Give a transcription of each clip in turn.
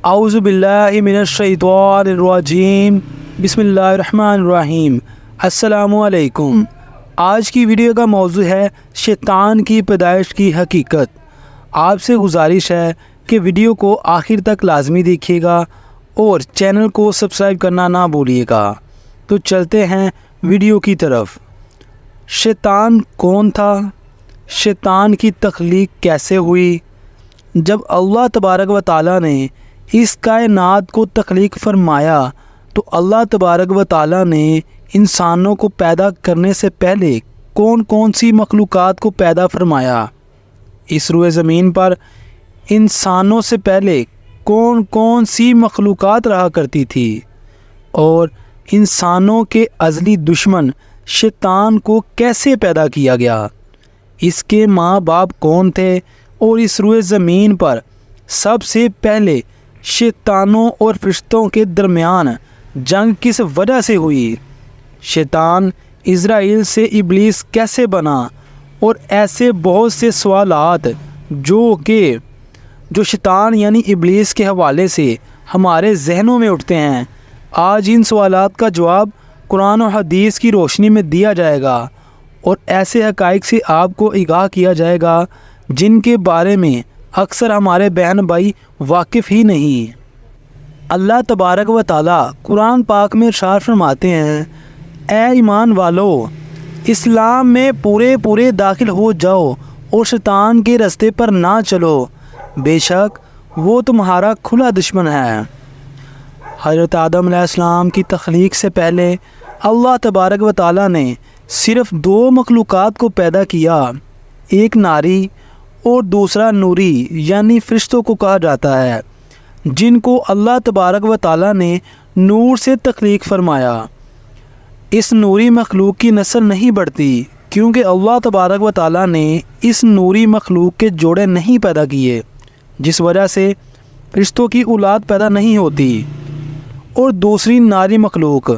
اعوذ باللہ من الشیطان الرجیم بسم اللہ الرحمن الرحیم۔ السلام علیکم۔ آج کی ویڈیو کا موضوع ہے شیطان کی پیدائش کی حقیقت۔ آپ سے گزارش ہے کہ ویڈیو کو آخر تک لازمی دیکھیے گا اور چینل کو سبسکرائب کرنا نہ بھولیے گا۔ تو چلتے ہیں ویڈیو کی طرف۔ شیطان کون تھا؟ شیطان کی تخلیق کیسے ہوئی؟ جب اللہ تبارک و تعالیٰ نے اس کائنات کو تخلیق فرمایا تو اللہ تبارک و تعالیٰ نے انسانوں کو پیدا کرنے سے پہلے کون کون سی مخلوقات کو پیدا فرمایا؟ اس روئے زمین پر انسانوں سے پہلے کون کون سی مخلوقات رہا کرتی تھی؟ اور انسانوں کے ازلی دشمن شیطان کو کیسے پیدا کیا گیا؟ اس کے ماں باپ کون تھے؟ اور اس روئے زمین پر سب سے پہلے شیطانوں اور فرشتوں کے درمیان جنگ کس وجہ سے ہوئی؟ شیطان اسرائیل سے ابلیس کیسے بنا؟ اور ایسے بہت سے سوالات جو شیطان یعنی ابلیس کے حوالے سے ہمارے ذہنوں میں اٹھتے ہیں، آج ان سوالات کا جواب قرآن و حدیث کی روشنی میں دیا جائے گا اور ایسے حقائق سے آپ کو آگاہ کیا جائے گا جن کے بارے میں اکثر ہمارے بہن بھائی واقف ہی نہیں۔ اللہ تبارک و تعالیٰ قرآن پاک میں ارشاد فرماتے ہیں، اے ایمان والو، اسلام میں پورے داخل ہو جاؤ اور شیطان کے راستے پر نہ چلو، بے شک وہ تمہارا کھلا دشمن ہے۔ حضرت آدم علیہ السلام کی تخلیق سے پہلے اللہ تبارک و تعالیٰ نے صرف دو مخلوقات کو پیدا کیا، ایک ناری اور دوسرا نوری یعنی فرشتوں کو کہا جاتا ہے، جن کو اللہ تبارک و تعالیٰ نے نور سے تخلیق فرمایا۔ اس نوری مخلوق کی نسل نہیں بڑھتی کیونکہ اللہ تبارک و تعالیٰ نے اس نوری مخلوق کے جوڑے نہیں پیدا کیے، جس وجہ سے فرشتوں کی اولاد پیدا نہیں ہوتی۔ اور دوسری ناری مخلوق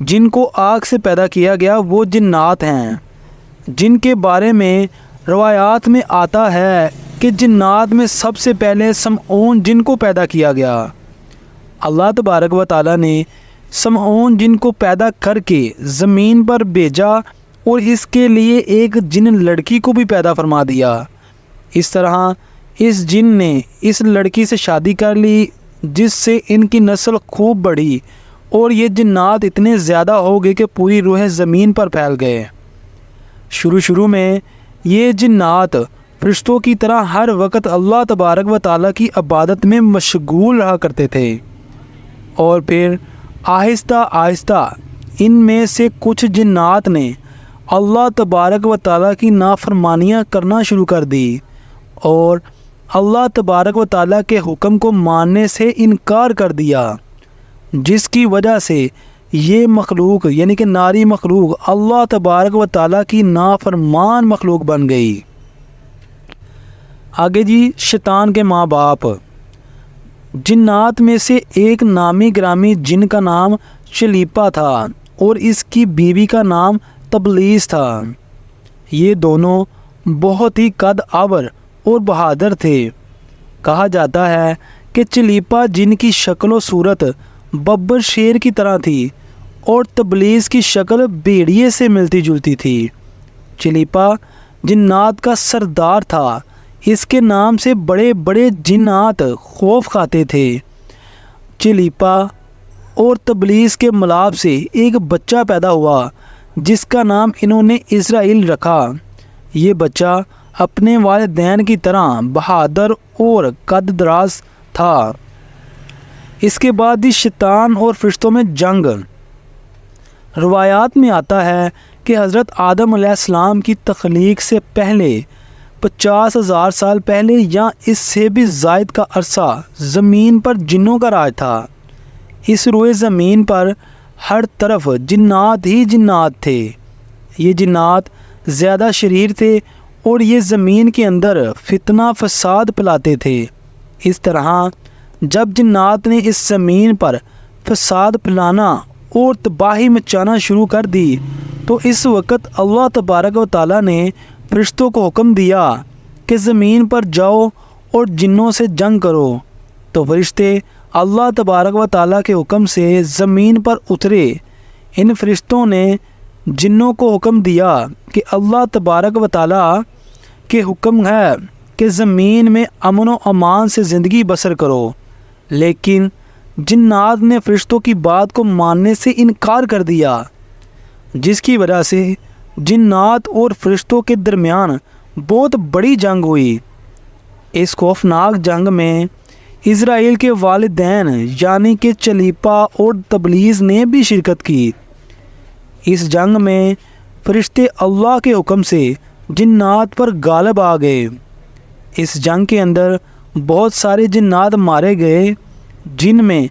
جن کو آگ سے پیدا کیا گیا وہ جنات ہیں، جن کے بارے میں روایات میں آتا ہے کہ جنات میں سب سے پہلے سمعون جن کو پیدا کیا گیا۔ اللہ تبارک و تعالیٰ نے سمعون جن کو پیدا کر کے زمین پر بھیجا اور اس کے لیے ایک جن لڑکی کو بھی پیدا فرما دیا۔ اس طرح اس جن نے اس لڑکی سے شادی کر لی، جس سے ان کی نسل خوب بڑھی اور یہ جنات اتنے زیادہ ہو گئے کہ پوری روح زمین پر پھیل گئے۔ شروع میں یہ جنات فرشتوں کی طرح ہر وقت اللہ تبارک و تعالیٰ کی عبادت میں مشغول رہا کرتے تھے، اور پھر آہستہ ان میں سے کچھ جنات نے اللہ تبارک و تعالیٰ کی نافرمانیاں کرنا شروع کر دی اور اللہ تبارک و تعالیٰ کے حکم کو ماننے سے انکار کر دیا، جس کی وجہ سے یہ مخلوق یعنی کہ ناری مخلوق اللہ تبارک و تعالیٰ کی نافرمان مخلوق بن گئی۔ آگے شیطان کے ماں باپ۔ جنات میں سے ایک نامی گرامی جن کا نام چلیپا تھا اور اس کی بیوی کا نام تبلیس تھا۔ یہ دونوں بہت ہی قد آور اور بہادر تھے۔ کہا جاتا ہے کہ چلیپا جن کی شکل و صورت ببر شیر کی طرح تھی اور تبلیس کی شکل بھیڑیے سے ملتی جلتی تھی۔ چلیپا جنات کا سردار تھا، اس کے نام سے بڑے بڑے جنات خوف کھاتے تھے۔ چلیپا اور تبلیس کے ملاپ سے ایک بچہ پیدا ہوا جس کا نام انہوں نے اسرائیل رکھا۔ یہ بچہ اپنے والدین کی طرح بہادر اور قد دراز تھا۔ اس کے بعد شیطان اور فرشتوں میں جنگ۔ روایات میں آتا ہے کہ حضرت آدم علیہ السلام کی تخلیق سے پہلے 50,000 سال پہلے یا اس سے بھی زائد کا عرصہ زمین پر جنوں کا راج تھا۔ اس روئے زمین پر ہر طرف جنات ہی جنات تھے۔ یہ جنات زیادہ شریر تھے اور یہ زمین کے اندر فتنہ فساد پھیلاتے تھے۔ اس طرح جب جنات نے اس زمین پر فساد پھیلانا اور تباہی مچانا شروع کر دی تو اس وقت اللہ تبارک و تعالیٰ نے فرشتوں کو حکم دیا کہ زمین پر جاؤ اور جنوں سے جنگ کرو۔ تو فرشتے اللہ تبارک و تعالیٰ کے حکم سے زمین پر اترے۔ ان فرشتوں نے جنوں کو حکم دیا کہ اللہ تبارک و تعالیٰ کے حکم ہے کہ زمین میں امن و امان سے زندگی بسر کرو، لیکن جنات نے فرشتوں کی بات کو ماننے سے انکار کر دیا، جس کی وجہ سے جنات اور فرشتوں کے درمیان بہت بڑی جنگ ہوئی۔ اس خوفناک جنگ میں اسرائیل کے والدین یعنی کہ چلیپا اور تبلیغ نے بھی شرکت کی۔ اس جنگ میں فرشتے اللہ کے حکم سے جنات پر غالب آ گئے۔ اس جنگ کے اندر بہت سارے جنات مارے گئے، جن میں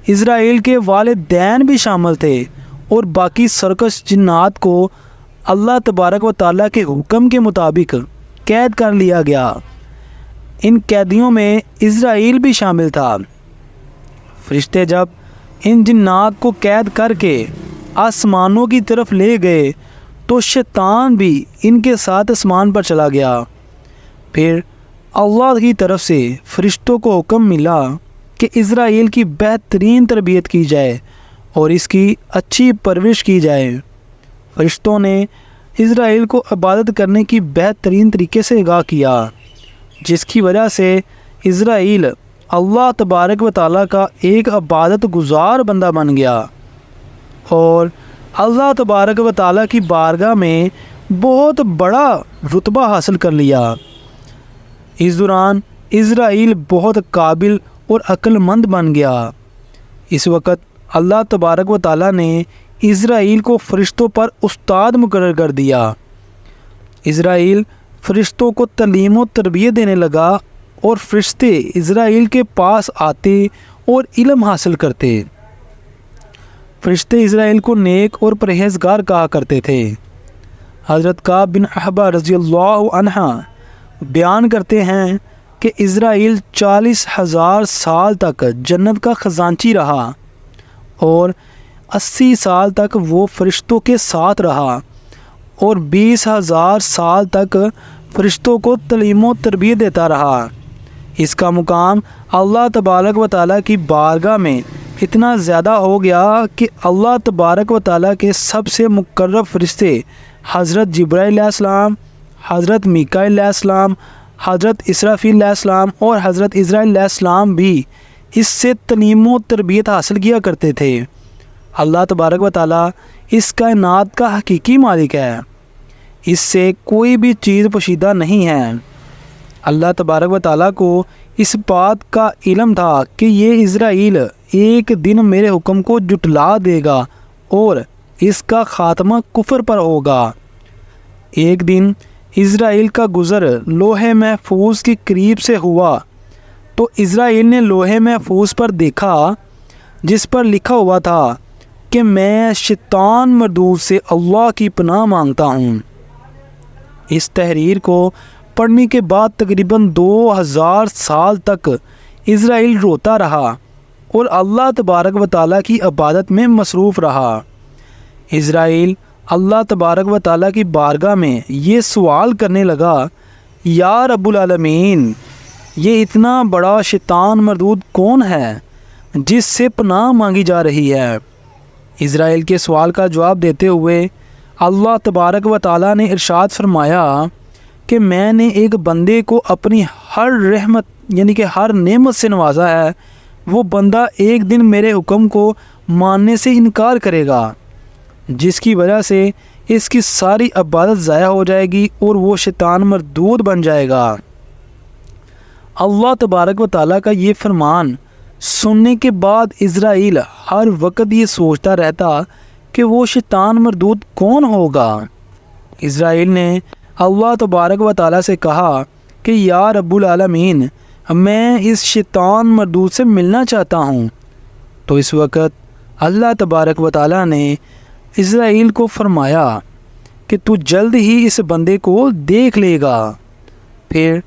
اسرائیل کے والدین بھی شامل تھے، اور باقی سرکش جنات کو اللہ تبارک و تعالیٰ کے حکم کے مطابق قید کر لیا گیا۔ ان قیدیوں میں اسرائیل بھی شامل تھا۔ فرشتے جب ان جنات کو قید کر کے آسمانوں کی طرف لے گئے تو شیطان بھی ان کے ساتھ آسمان پر چلا گیا۔ پھر اللہ کی طرف سے فرشتوں کو حکم ملا کہ اسرائیل کی بہترین تربیت کی جائے اور اس کی اچھی پرورش کی جائے۔ فرشتوں نے اسرائیل کو عبادت کرنے کی بہترین طریقے سے آگاہ کیا، جس کی وجہ سے اسرائیل اللہ تبارک و تعالیٰ کا ایک عبادت گزار بندہ بن گیا اور اللہ تبارک و تعالیٰ کی بارگاہ میں بہت بڑا رتبہ حاصل کر لیا۔ اس دوران اسرائیل بہت قابل اور عقل مند بن گیا۔ اس وقت اللہ تبارک و تعالیٰ نے اسرائیل کو فرشتوں پر استاد مقرر کر دیا۔ اسرائیل فرشتوں کو تعلیم و تربیت دینے لگا اور فرشتے اسرائیل کے پاس آتے اور علم حاصل کرتے۔ فرشتے اسرائیل کو نیک اور پرہیزگار کہا کرتے تھے۔ حضرت کعب بن احبار رضی اللہ عنہ بیان کرتے ہیں کہ اسرائیل 40,000 سال تک جنت کا خزانچی رہا اور 80 سال تک وہ فرشتوں کے ساتھ رہا اور 20,000 سال تک فرشتوں کو تعلیم و تربیت دیتا رہا۔ اس کا مقام اللہ تبارک و تعالیٰ کی بارگاہ میں اتنا زیادہ ہو گیا کہ اللہ تبارک و تعالیٰ کے سب سے مقرب فرشتے حضرت جبرائیل علیہ السلام، حضرت میکائیل علیہ السلام، حضرت اسرافیل علیہ السلام اور حضرت اسرائیل علیہ السلام بھی اس سے تعلیم و تربیت حاصل کیا کرتے تھے۔ اللہ تبارک و تعالیٰ اس کائنات کا حقیقی مالک ہے، اس سے کوئی بھی چیز پوشیدہ نہیں ہے۔ اللہ تبارک و تعالیٰ کو اس بات کا علم تھا کہ یہ اسرائیل ایک دن میرے حکم کو جھٹلا دے گا اور اس کا خاتمہ کفر پر ہوگا۔ ایک دن اسرائیل کا گزر لوح محفوظ کے قریب سے ہوا تو اسرائیل نے لوح محفوظ پر دیکھا جس پر لکھا ہوا تھا کہ میں شیطان مردود سے اللہ کی پناہ مانگتا ہوں۔ اس تحریر کو پڑھنے کے بعد تقریباً 2000 سال تک اسرائیل روتا رہا اور اللہ تبارک و تعالیٰ کی عبادت میں مصروف رہا۔ اسرائیل اللہ تبارک و تعالیٰ کی بارگاہ میں یہ سوال کرنے لگا، یا رب العالمین، یہ اتنا بڑا شیطان مردود کون ہے جس سے پناہ مانگی جا رہی ہے؟ اسرائیل کے سوال کا جواب دیتے ہوئے اللہ تبارک و تعالیٰ نے ارشاد فرمایا کہ میں نے ایک بندے کو اپنی ہر رحمت یعنی کہ ہر نعمت سے نوازا ہے، وہ بندہ ایک دن میرے حکم کو ماننے سے انکار کرے گا، جس کی وجہ سے اس کی ساری عبادت ضائع ہو جائے گی اور وہ شیطان مردود بن جائے گا۔ اللہ تبارک و تعالیٰ کا یہ فرمان سننے کے بعد اسرائیل ہر وقت یہ سوچتا رہتا کہ وہ شیطان مردود کون ہوگا۔ اسرائیل نے اللہ تبارک و تعالیٰ سے کہا کہ یا رب العالمین، میں اس شیطان مردود سے ملنا چاہتا ہوں۔ تو اس وقت اللہ تبارک و تعالیٰ نے اسرائیل کو فرمایا کہ تو جلد ہی اس بندے کو دیکھ لے گا۔ پھر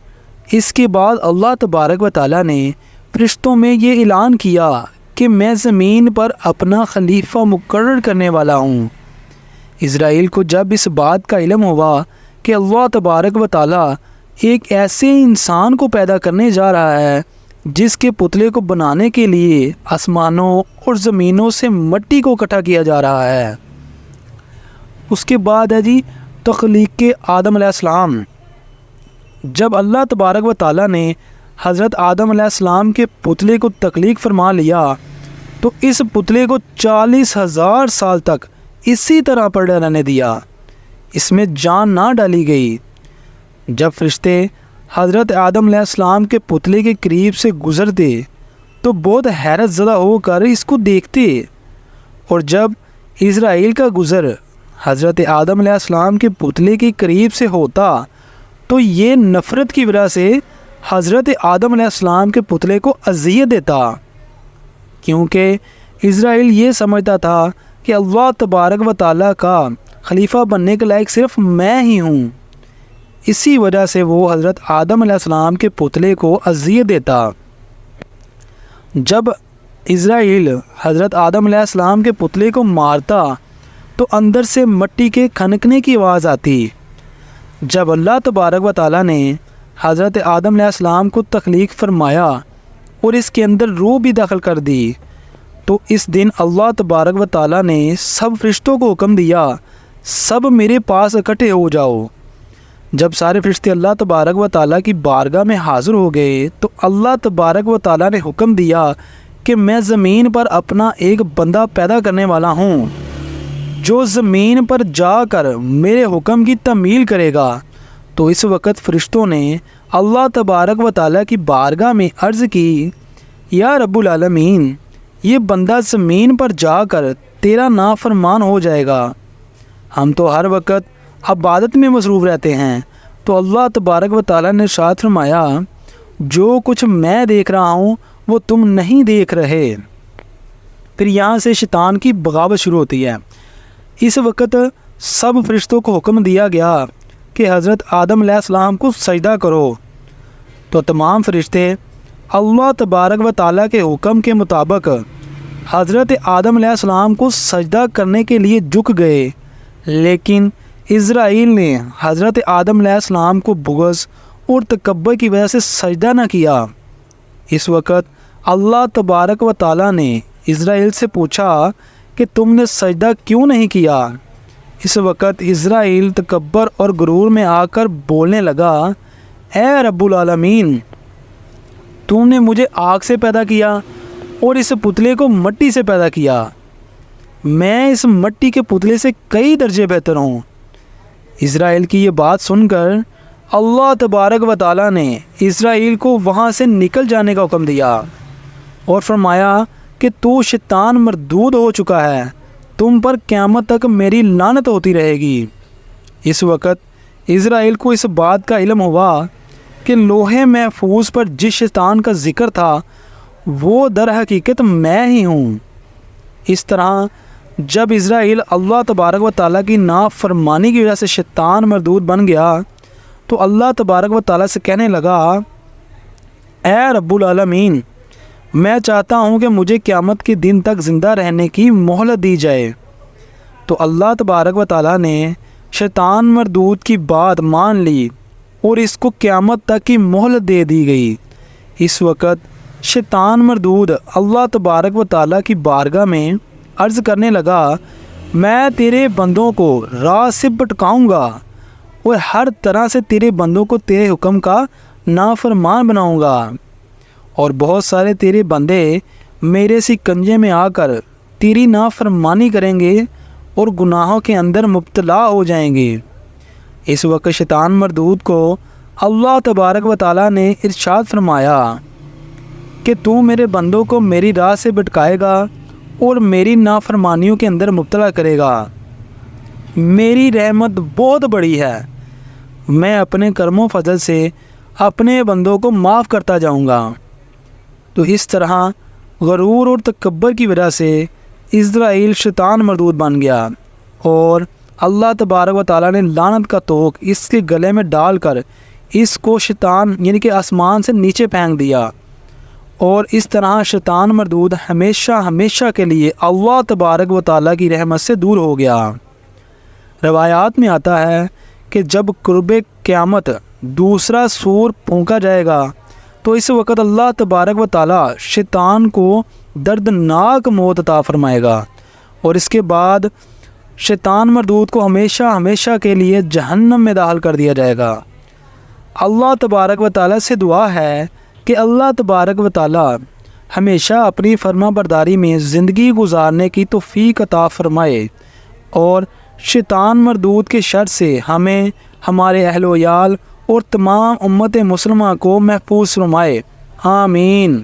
اس کے بعد اللہ تبارک و تعالیٰ نے فرشتوں میں یہ اعلان کیا کہ میں زمین پر اپنا خلیفہ مقرر کرنے والا ہوں۔ اسرائیل کو جب اس بات کا علم ہوا کہ اللہ تبارک و تعالیٰ ایک ایسے انسان کو پیدا کرنے جا رہا ہے جس کے پتلے کو بنانے کے لیے آسمانوں اور زمینوں سے مٹی کو اکٹھا کیا جا رہا ہے۔ اس کے بعد ہے جی تخلیق آدم علیہ السلام۔ جب اللہ تبارک و تعالیٰ نے حضرت آدم علیہ السلام کے پتلے کو تخلیق فرما لیا تو اس پتلے کو 40,000 سال تک اسی طرح پڑا رہنے دیا، اس میں جان نہ ڈالی گئی۔ جب فرشتے حضرت آدم علیہ السلام کے پتلے کے قریب سے گزرتے تو بہت حیرت زدہ ہو کر اس کو دیکھتے، اور جب اسرائیل کا گزر حضرت آدم علیہ السلام کے پتلے کے قریب سے ہوتا تو یہ نفرت کی وجہ سے حضرت آدم علیہ السلام کے پتلے کو اذیت دیتا، کیونکہ اسرائیل یہ سمجھتا تھا کہ اللہ تبارک و تعالیٰ کا خلیفہ بننے کے لائق صرف میں ہی ہوں۔ اسی وجہ سے وہ حضرت آدم علیہ السلام کے پتلے کو اذیت دیتا۔ جب اسرائیل حضرت آدم علیہ السلام کے پتلے کو مارتا تو اندر سے مٹی کے کھنکنے کی آواز آتی۔ جب اللہ تبارک و تعالیٰ نے حضرت آدم علیہ السلام کو تخلیق فرمایا اور اس کے اندر روح بھی داخل کر دی تو اس دن اللہ تبارک و تعالیٰ نے سب فرشتوں کو حکم دیا، سب میرے پاس اکٹھے ہو جاؤ۔ جب سارے فرشتے اللہ تبارک و تعالیٰ کی بارگاہ میں حاضر ہو گئے تو اللہ تبارک و تعالیٰ نے حکم دیا کہ میں زمین پر اپنا ایک بندہ پیدا کرنے والا ہوں جو زمین پر جا کر میرے حکم کی تعمیل کرے گا۔ تو اس وقت فرشتوں نے اللہ تبارک و تعالیٰ کی بارگاہ میں عرض کی، یا رب العالمین، یہ بندہ زمین پر جا کر تیرا نافرمان ہو جائے گا، ہم تو ہر وقت عبادت میں مصروف رہتے ہیں۔ تو اللہ تبارک و تعالیٰ نے ارشاد فرمایا، جو کچھ میں دیکھ رہا ہوں وہ تم نہیں دیکھ رہے۔ پھر یہاں سے شیطان کی بغاوت شروع ہوتی ہے۔ اس وقت سب فرشتوں کو حکم دیا گیا کہ حضرت آدم علیہ السلام کو سجدہ کرو، تو تمام فرشتے اللہ تبارک و تعالیٰ کے حکم کے مطابق حضرت آدم علیہ السلام کو سجدہ کرنے کے لیے جھک گئے، لیکن اسرائیل نے حضرت آدم علیہ السلام کو بغض اور تکبر کی وجہ سے سجدہ نہ کیا۔ اس وقت اللہ تبارک و تعالیٰ نے اسرائیل سے پوچھا کہ تم نے سجدہ کیوں نہیں کیا؟ اس وقت اسرائیل تکبر اور غرور میں آ کر بولنے لگا، اے رب العالمین، تم نے مجھے آگ سے پیدا کیا اور اس پتلے کو مٹی سے پیدا کیا، میں اس مٹی کے پتلے سے کئی درجے بہتر ہوں۔ اسرائیل کی یہ بات سن کر اللہ تبارک و تعالیٰ نے اسرائیل کو وہاں سے نکل جانے کا حکم دیا اور فرمایا کہ تو شیطان مردود ہو چکا ہے، تم پر قیامت تک میری لعنت ہوتی رہے گی۔ اس وقت اسرائیل کو اس بات کا علم ہوا کہ لوح محفوظ پر جس شیطان کا ذکر تھا وہ در حقیقت میں ہی ہوں۔ اس طرح جب اسرائیل اللہ تبارک و تعالیٰ کی نافرمانی کی وجہ سے شیطان مردود بن گیا تو اللہ تبارک و تعالیٰ سے کہنے لگا، اے رب العالمین، میں چاہتا ہوں کہ مجھے قیامت کے دن تک زندہ رہنے کی مہلت دی جائے۔ تو اللہ تبارک و تعالیٰ نے شیطان مردود کی بات مان لی اور اس کو قیامت تک کی مہلت دے دی گئی۔ اس وقت شیطان مردود اللہ تبارک و تعالیٰ کی بارگاہ میں عرض کرنے لگا، میں تیرے بندوں کو راہ سے بھٹکاؤں گا اور ہر طرح سے تیرے بندوں کو تیرے حکم کا نافرمان بناؤں گا، اور بہت سارے تیرے بندے میرے سکنجے میں آ کر تیری نافرمانی کریں گے اور گناہوں کے اندر مبتلا ہو جائیں گے۔ اس وقت شیطان مردود کو اللہ تبارک و تعالیٰ نے ارشاد فرمایا کہ تو میرے بندوں کو میری راہ سے بھٹکائے گا اور میری نافرمانیوں کے اندر مبتلا کرے گا۔ میری رحمت بہت بڑی ہے، میں اپنے کرم و فضل سے اپنے بندوں کو معاف کرتا جاؤں گا۔ تو اس طرح غرور اور تکبر کی وجہ سے اسرائیل شیطان مردود بن گیا اور اللہ تبارک و تعالیٰ نے لعنت کا توق اس کے گلے میں ڈال کر اس کو شیطان یعنی کہ آسمان سے نیچے پھینک دیا، اور اس طرح شیطان مردود ہمیشہ ہمیشہ کے لیے اللہ تبارک و تعالیٰ کی رحمت سے دور ہو گیا۔ روایات میں آتا ہے کہ جب قرب قیامت دوسرا سور پھونکا جائے گا تو اس وقت اللہ تبارک و تعالی شیطان کو دردناک موت عطا فرمائے گا، اور اس کے بعد شیطان مردود کو ہمیشہ ہمیشہ کے لیے جہنم میں داخل کر دیا جائے گا۔ اللہ تبارک و تعالی سے دعا ہے کہ اللہ تبارک و تعالی ہمیشہ اپنی فرما برداری میں زندگی گزارنے کی توفیق عطا فرمائے، اور شیطان مردود کے شر سے ہمیں، ہمارے اہل و عیال اور تمام امت مسلمہ کو محفوظ فرمائے، آمین۔